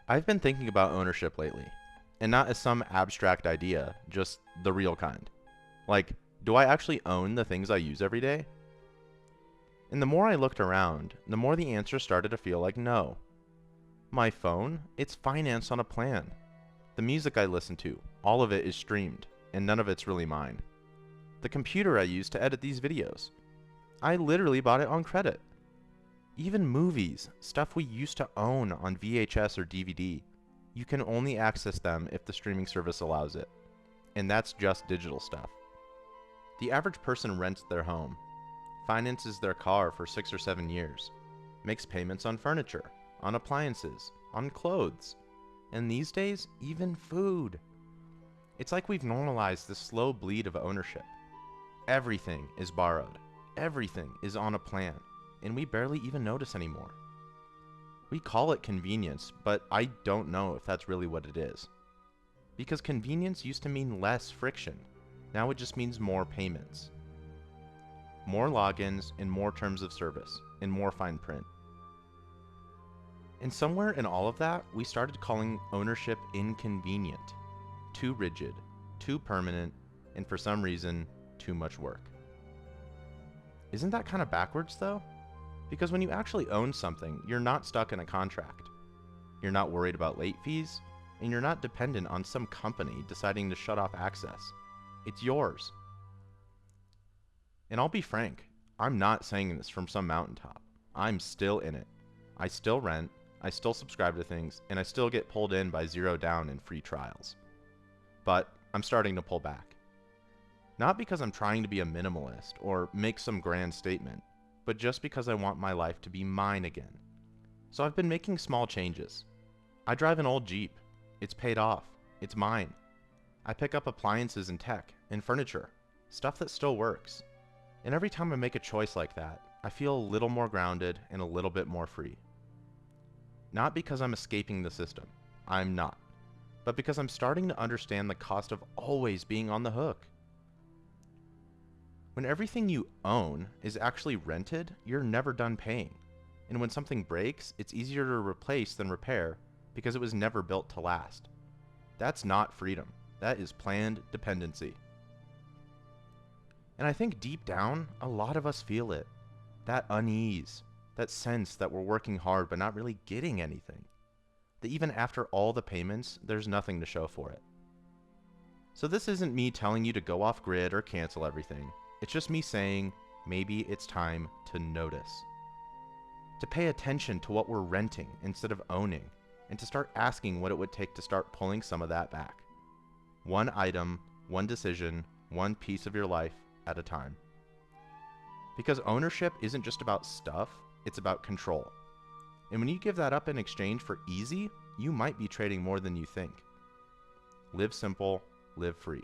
I've been thinking about ownership lately, and not as some abstract idea, just the real kind. Like, do I actually own the things I use every day? And the more I looked around, the more the answer started to feel like no. My phone, it's financed on a plan. The music I listen to, all of it is streamed, and none of it's really mine. The computer I use to edit these videos, I literally bought it on credit. Even movies, stuff we used to own on VHS or DVD, you can only access them if the streaming service allows it. And that's just digital stuff. The average person rents their home, finances their car for 6 or 7 years, makes payments on furniture, on appliances, on clothes, and these days, even food. It's like we've normalized this slow bleed of ownership. Everything is borrowed. Everything is on a plan, and we barely even notice anymore. We call it convenience, but I don't know if that's really what it is. Because convenience used to mean less friction. Now it just means more payments. More logins and more terms of service, and more fine print. And somewhere in all of that, we started calling ownership inconvenient, too rigid, too permanent, and for some reason, too much work. Isn't that kind of backwards though? Because when you actually own something, you're not stuck in a contract. You're not worried about late fees, and you're not dependent on some company deciding to shut off access. It's yours. And I'll be frank, I'm not saying this from some mountaintop. I'm still in it. I still rent, I still subscribe to things, and I still get pulled in by zero down and free trials. But I'm starting to pull back. Not because I'm trying to be a minimalist or make some grand statement, but just because I want my life to be mine again. So I've been making small changes. I drive an old Jeep. It's paid off. It's mine. I pick up appliances and tech and furniture, stuff that still works. And every time I make a choice like that, I feel a little more grounded and a little bit more free. Not because I'm escaping the system. I'm not. But because I'm starting to understand the cost of always being on the hook. When everything you own is actually rented, you're never done paying. And when something breaks, it's easier to replace than repair because it was never built to last. That's not freedom. That is planned dependency. And I think deep down, a lot of us feel it. That unease, that sense that we're working hard but not really getting anything. That even after all the payments, there's nothing to show for it. So this isn't me telling you to go off grid or cancel everything. It's just me saying, maybe it's time to notice. To pay attention to what we're renting instead of owning, and to start asking what it would take to start pulling some of that back. One item, one decision, one piece of your life at a time. Because ownership isn't just about stuff, it's about control. And when you give that up in exchange for easy, you might be trading more than you think. Live simple, live free.